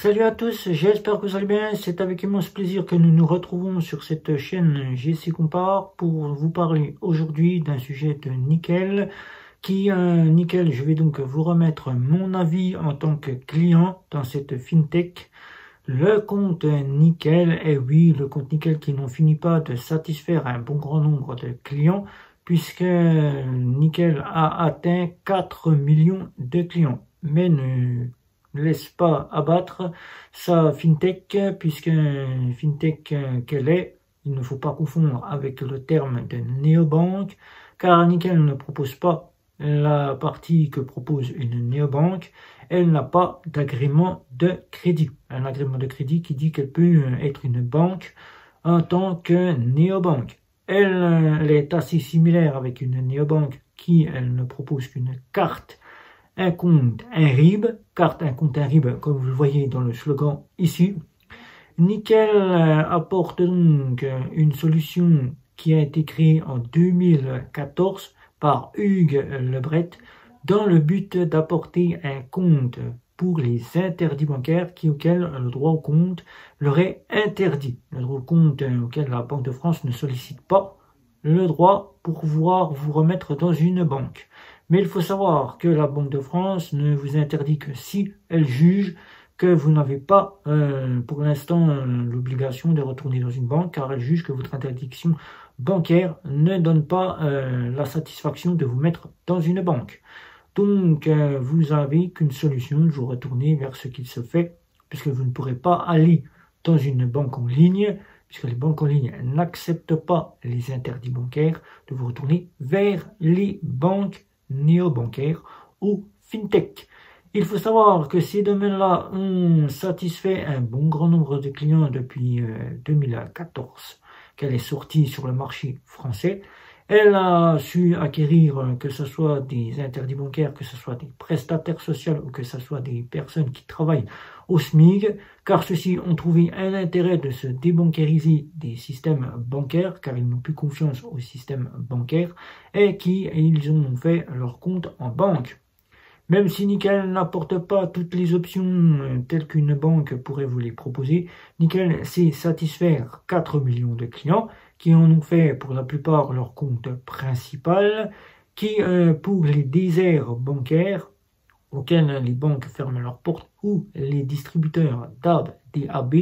Salut à tous, j'espère que vous allez bien. C'est avec immense plaisir que nous nous retrouvons sur cette chaîne GC Compare pour vous parler aujourd'hui d'un sujet de nickel. Nickel, je vais donc vous remettre mon avis en tant que client dans cette fintech. Le compte nickel, et oui, le compte nickel qui n'en finit pas de satisfaire un bon grand nombre de clients, puisque nickel a atteint 4 millions de clients. Mais ne laisse pas abattre sa fintech, puisque fintech qu'elle est, il ne faut pas confondre avec le terme de néobanque, car nickel ne propose pas la partie que propose une néobanque. Elle n'a pas d'agrément de crédit. Un agrément de crédit qui dit qu'elle peut être une banque en tant que néobanque. Elle est assez similaire avec une néobanque qui, elle ne propose qu'une carte, un compte, un RIB, carte, un compte, un RIB, comme vous le voyez dans le slogan ici. Nickel apporte donc une solution qui a été créée en 2014 par Hugues Lebret dans le but d'apporter un compte pour les interdits bancaires auxquels le droit au compte leur est interdit. Le droit au compte auquel la Banque de France ne sollicite pas le droit pour pouvoir vous remettre dans une banque. Mais il faut savoir que la Banque de France ne vous interdit que si elle juge que vous n'avez pas pour l'instant l'obligation de retourner dans une banque, car elle juge que votre interdiction bancaire ne donne pas la satisfaction de vous mettre dans une banque. Donc vous n'avez qu'une solution, de vous retourner vers ce qu'il se fait, puisque vous ne pourrez pas aller dans une banque en ligne, puisque les banques en ligne n'acceptent pas les interdits bancaires, de vous retourner vers les banques néobancaires ou fintech. Il faut savoir que ces domaines-là ont satisfait un bon grand nombre de clients depuis 2014 qu'elle est sortie sur le marché français. Elle a su acquérir, que ce soit des interdits bancaires, que ce soit des prestataires sociaux ou que ce soit des personnes qui travaillent au SMIG, car ceux-ci ont trouvé un intérêt de se débancariser des systèmes bancaires, car ils n'ont plus confiance au système bancaire, et ils ont fait leur compte en banque. Même si Nickel n'apporte pas toutes les options telles qu'une banque pourrait vous les proposer, Nickel sait satisfaire 4 millions de clients qui en ont fait pour la plupart leur compte principal, qui pour les déserts bancaires auxquels les banques ferment leurs portes ou les distributeurs DAB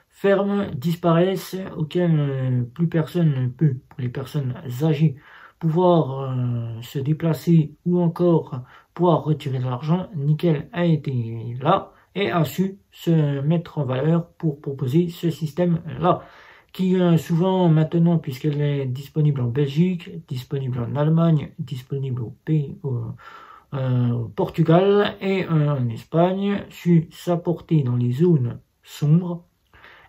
ferment, disparaissent, auxquels plus personne ne peut, pour les personnes âgées, pouvoir se déplacer ou encore pouvoir retirer de l'argent. Nickel a été là et a su se mettre en valeur pour proposer ce système-là, qui souvent maintenant, puisqu'elle est disponible en Belgique, disponible en Allemagne, disponible au Portugal et en Espagne, su s'apporter dans les zones sombres,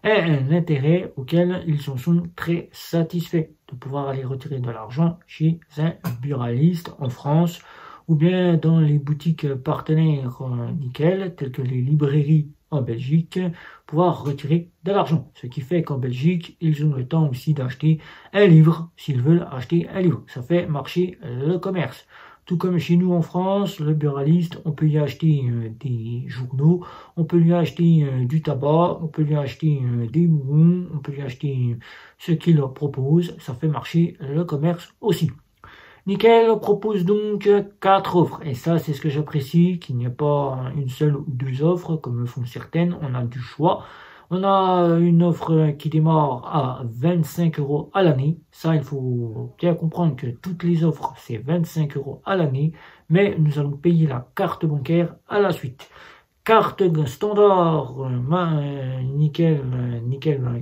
est un intérêt auquel ils en sont très satisfaits, de pouvoir aller retirer de l'argent chez un buraliste en France ou bien dans les boutiques partenaires Nickel, telles que les librairies en Belgique, pouvoir retirer de l'argent. Ce qui fait qu'en Belgique, ils ont le temps aussi d'acheter un livre, s'ils veulent acheter un livre. Ça fait marcher le commerce. Tout comme chez nous en France, le buraliste, on peut y acheter des journaux, on peut lui acheter du tabac, on peut lui acheter des bonbons, on peut lui acheter ce qu'il leur propose. Ça fait marcher le commerce aussi. Nickel propose donc 4 offres. Et ça, c'est ce que j'apprécie, qu'il n'y ait pas une seule ou deux offres, comme le font certaines. On a du choix. On a une offre qui démarre à 25 € à l'année. Ça, il faut bien comprendre que toutes les offres, c'est 25 € à l'année. Mais nous allons payer la carte bancaire à la suite. Carte standard, Nickel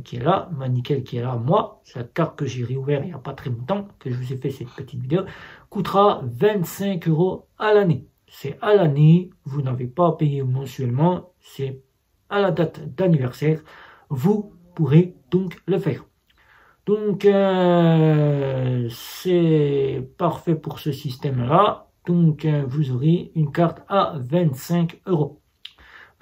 qui est là, Nickel qui est là, moi, c'est la carte que j'ai réouvert il n'y a pas très longtemps, que je vous ai fait cette petite vidéo, coûtera 25 € à l'année. C'est à l'année, vous n'avez pas à payer mensuellement, c'est à la date d'anniversaire, vous pourrez donc le faire. Donc, c'est parfait pour ce système-là. Donc, vous aurez une carte à 25 €.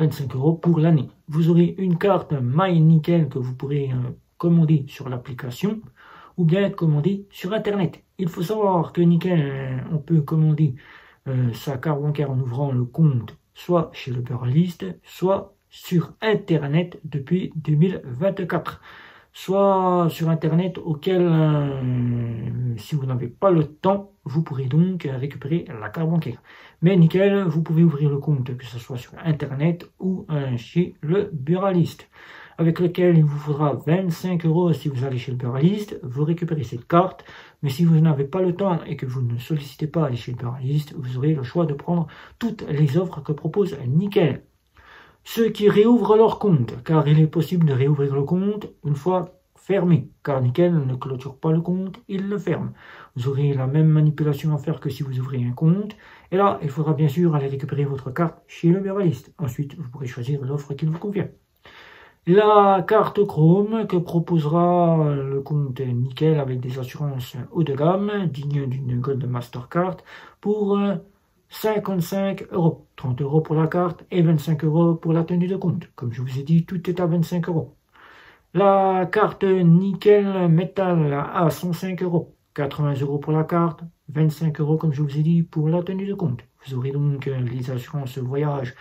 25 € pour l'année. Vous aurez une carte MyNickel que vous pourrez commander sur l'application ou bien commander sur Internet. Il faut savoir que Nickel, on peut commander sa carte bancaire en ouvrant le compte soit chez le buraliste, soit sur Internet depuis 2024. Soit sur Internet auquel, si vous n'avez pas le temps, vous pourrez donc récupérer la carte bancaire. Mais nickel, vous pouvez ouvrir le compte, que ce soit sur Internet ou chez le buraliste, avec lequel il vous faudra 25 € si vous allez chez le buraliste. Vous récupérez cette carte, mais si vous n'avez pas le temps et que vous ne sollicitez pas aller chez le buraliste, vous aurez le choix de prendre toutes les offres que propose Nickel. Ceux qui réouvrent leur compte, car il est possible de réouvrir le compte une fois fermé, car Nickel ne clôture pas le compte, il le ferme. Vous aurez la même manipulation à faire que si vous ouvrez un compte, et là, il faudra bien sûr aller récupérer votre carte chez le buraliste. Ensuite, vous pourrez choisir l'offre qui vous convient. La carte Chrome que proposera le compte Nickel avec des assurances haut de gamme, digne d'une Gold Mastercard, pour 55 €, 30 € pour la carte et 25 € pour la tenue de compte. Comme je vous ai dit, tout est à 25 €. La carte Nickel Metal à 105 €, 80 € pour la carte, 25 € comme je vous ai dit pour la tenue de compte. Vous aurez donc les assurances voyage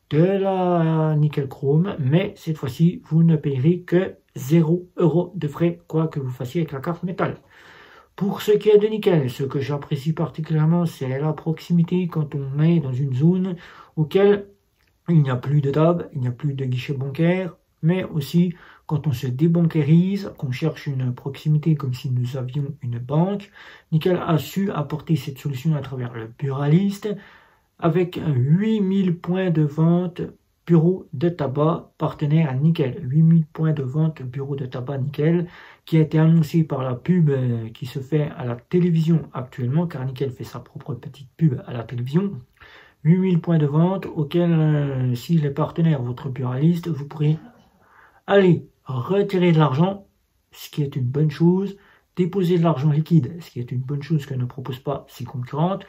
de la Nickel Chrome, mais cette fois-ci, vous ne payerez que 0 € de frais, quoi que vous fassiez avec la carte métal. Pour ce qui est de Nickel, ce que j'apprécie particulièrement, c'est la proximité quand on est dans une zone auquel il n'y a plus de DAB, il n'y a plus de guichet bancaire, mais aussi quand on se débancarise, qu'on cherche une proximité comme si nous avions une banque. Nickel a su apporter cette solution à travers le buraliste, avec 8000 points de vente bureau de tabac partenaire à Nickel. 8000 points de vente bureau de tabac Nickel, qui a été annoncé par la pub qui se fait à la télévision actuellement, car Nickel fait sa propre petite pub à la télévision. 8000 points de vente auxquels, s'il est partenaire votre buraliste, vous pourrez aller retirer de l'argent, ce qui est une bonne chose, déposer de l'argent liquide, ce qui est une bonne chose que ne proposent pas ses concurrentes,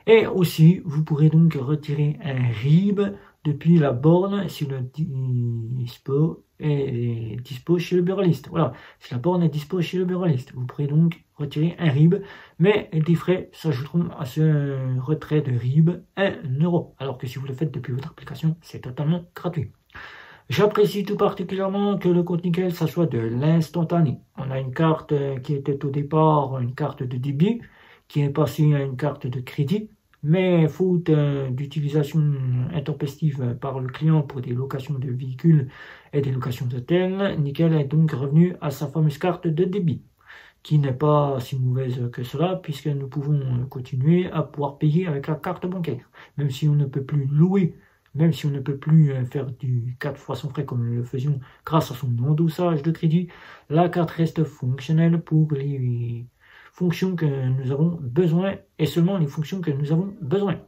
et aussi vous pourrez donc retirer un RIB depuis la borne si le dispo est dispo chez le buraliste. Voilà, si la borne est dispo chez le buraliste, vous pourrez donc retirer un RIB, mais des frais s'ajouteront à ce retrait de RIB 1 €, alors que si vous le faites depuis votre application, c'est totalement gratuit. J'apprécie tout particulièrement que le compte Nickel, ça soit de l'instantané. On a une carte qui était au départ une carte de débit, qui est passée à une carte de crédit, mais faute d'utilisation intempestive par le client pour des locations de véhicules et des locations d'hôtels, Nickel est donc revenu à sa fameuse carte de débit, qui n'est pas si mauvaise que cela, puisque nous pouvons continuer à pouvoir payer avec la carte bancaire, même si on ne peut plus louer. Même si on ne peut plus faire du 4 fois sans frais comme nous le faisions grâce à son endossage de crédit, la carte reste fonctionnelle pour les fonctions que nous avons besoin et seulement les fonctions que nous avons besoin.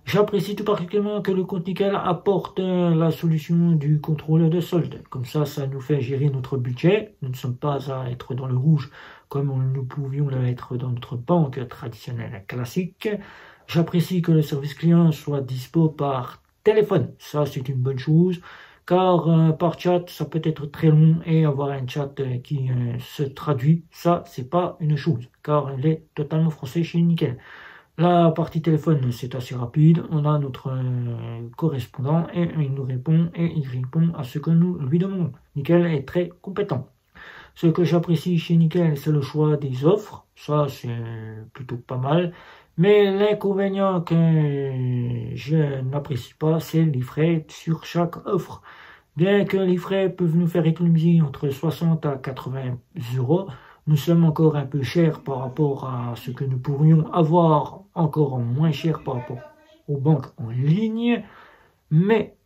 J'apprécie tout particulièrement que le compte Nickel apporte la solution du contrôle de solde. Comme ça nous fait gérer notre budget. Nous ne sommes pas à être dans le rouge comme nous pouvions l'être dans notre banque traditionnelle classique. J'apprécie que le service client soit dispo par téléphone, ça c'est une bonne chose, car par chat ça peut être très long et avoir un chat qui se traduit, ça c'est pas une chose, car il est totalement français chez Nickel. La partie téléphone c'est assez rapide, on a notre correspondant et il nous répond et il répond à ce que nous lui demandons. Nickel est très compétent. Ce que j'apprécie chez Nickel, c'est le choix des offres, ça c'est plutôt pas mal. Mais l'inconvénient que je n'apprécie pas, c'est les frais sur chaque offre. Bien que les frais peuvent nous faire économiser entre 60 à 80 €, nous sommes encore un peu chers par rapport à ce que nous pourrions avoir encore en moins cher par rapport aux banques en ligne. Mais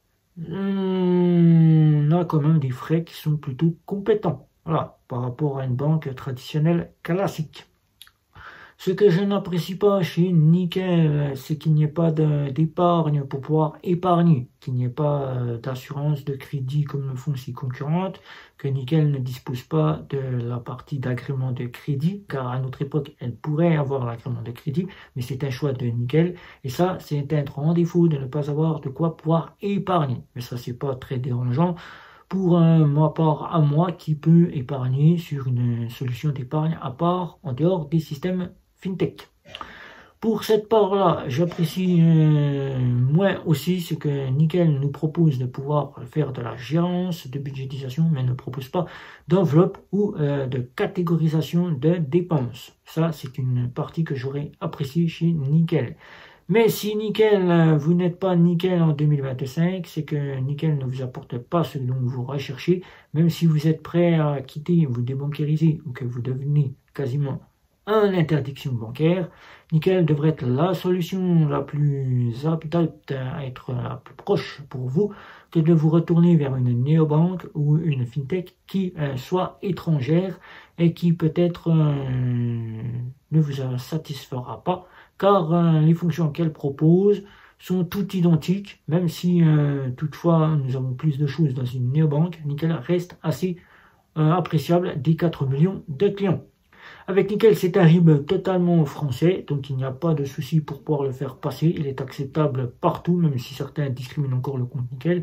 on a quand même des frais qui sont plutôt compétents. Voilà, par rapport à une banque traditionnelle classique. Ce que je n'apprécie pas chez Nickel, c'est qu'il n'y ait pas d'épargne pour pouvoir épargner, qu'il n'y ait pas d'assurance de crédit comme le font ses concurrentes, que Nickel ne dispose pas de la partie d'agrément de crédit, car à notre époque, elle pourrait avoir l'agrément de crédit, mais c'est un choix de Nickel, et ça, c'est un grand défaut de ne pas avoir de quoi pouvoir épargner. Mais ça, c'est pas très dérangeant pour ma part à moi qui peut épargner sur une solution d'épargne à part en dehors des systèmes FinTech. Pour cette part-là, j'apprécie moins aussi ce que Nickel nous propose de pouvoir faire de la gérance, de budgétisation, mais ne propose pas d'enveloppe ou de catégorisation de dépenses. Ça, c'est une partie que j'aurais appréciée chez Nickel. Mais si Nickel, vous n'êtes pas Nickel en 2025, c'est que Nickel ne vous apporte pas ce dont vous recherchez, même si vous êtes prêt à quitter, vous débankériser ou que vous devenez quasiment en interdiction bancaire, Nickel devrait être la solution la plus apte à être la plus proche pour vous que de vous retourner vers une néobanque ou une fintech qui soit étrangère et qui peut-être ne vous satisfera pas car les fonctions qu'elle propose sont toutes identiques, même si toutefois nous avons plus de choses dans une néobanque, Nickel reste assez appréciable des 4 millions de clients. Avec Nickel, c'est un RIB totalement français, donc il n'y a pas de souci pour pouvoir le faire passer. Il est acceptable partout, même si certains discriminent encore le compte Nickel.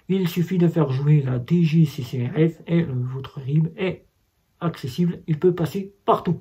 Il suffit de faire jouer la DGCCRF et votre RIB est accessible. Il peut passer partout.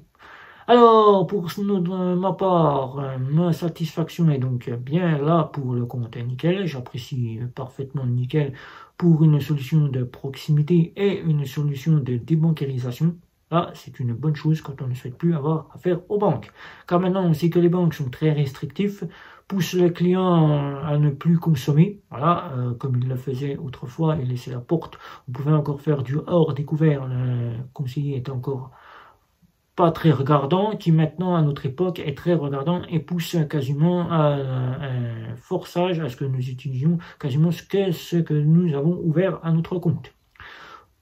Alors, pour ma part, ma satisfaction est donc bien là pour le compte Nickel. J'apprécie parfaitement Nickel pour une solution de proximité et une solution de débancarisation. Là, c'est une bonne chose quand on ne souhaite plus avoir affaire aux banques. Car maintenant, on sait que les banques sont très restrictifs, poussent le client à ne plus consommer. Voilà, comme il le faisait autrefois et laisser la porte. On pouvait encore faire du hors découvert. Le conseiller était encore pas très regardant, qui maintenant, à notre époque, est très regardant et pousse quasiment à un forçage à ce que nous utilisions quasiment ce que nous avons ouvert à notre compte.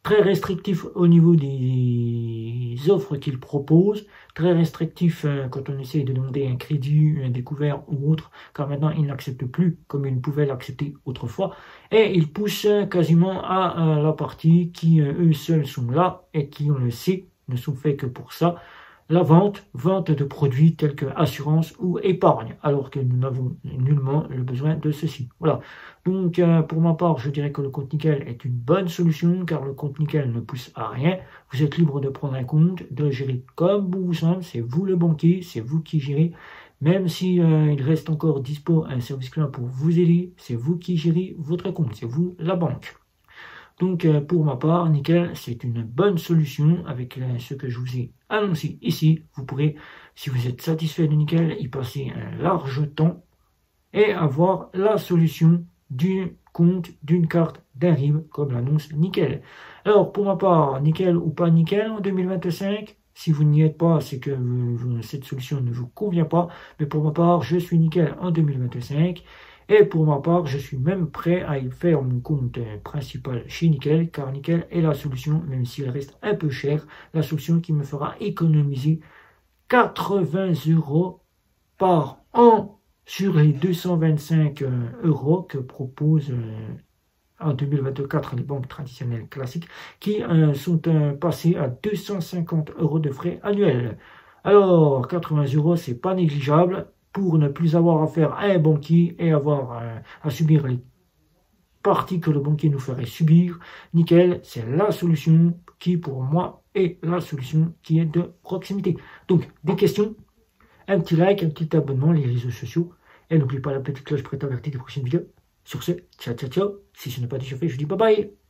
Très restrictif au niveau des offres qu'il propose, très restrictif quand on essaie de demander un crédit, un découvert ou autre, car maintenant il n'accepte plus comme il pouvait l'accepter autrefois, et il pousse quasiment à la partie qui eux seuls sont là et qui, on le sait, ne sont faits que pour ça, la vente de produits tels que assurance ou épargne, alors que nous n'avons nullement le besoin de ceci. Voilà. Donc, pour ma part, je dirais que le compte Nickel est une bonne solution, car le compte Nickel ne pousse à rien. Vous êtes libre de prendre un compte, de gérer comme vous vous semble, c'est vous le banquier, c'est vous qui gérez. Même si il reste encore dispo un service client pour vous aider, c'est vous qui gérez votre compte, c'est vous la banque. Donc pour ma part, Nickel, c'est une bonne solution avec ce que je vous ai annoncé ici. Vous pourrez, si vous êtes satisfait de Nickel, y passer un large temps et avoir la solution du compte, d'une carte, d'un RIB, comme l'annonce Nickel. Alors pour ma part, Nickel ou pas Nickel en 2025, si vous n'y êtes pas, c'est que cette solution ne vous convient pas. Mais pour ma part, je suis Nickel en 2025. Et pour ma part, je suis même prêt à y faire mon compte principal chez Nickel, car Nickel est la solution, même s'il reste un peu cher, la solution qui me fera économiser 80 € par an sur les 225 € que proposent en 2024 les banques traditionnelles classiques, qui sont passées à 250 € de frais annuels. Alors, 80 €, c'est pas négligeable pour ne plus avoir affaire à un banquier et avoir à subir les parties que le banquier nous ferait subir. Nickel, c'est la solution qui, pour moi, est la solution qui est de proximité. Donc, des questions, un petit like, un petit abonnement, les réseaux sociaux. Et n'oubliez pas la petite cloche pour être averti des prochaines vidéos. Sur ce, ciao, ciao, ciao. Si ce n'est pas déjà fait, je dis bye bye.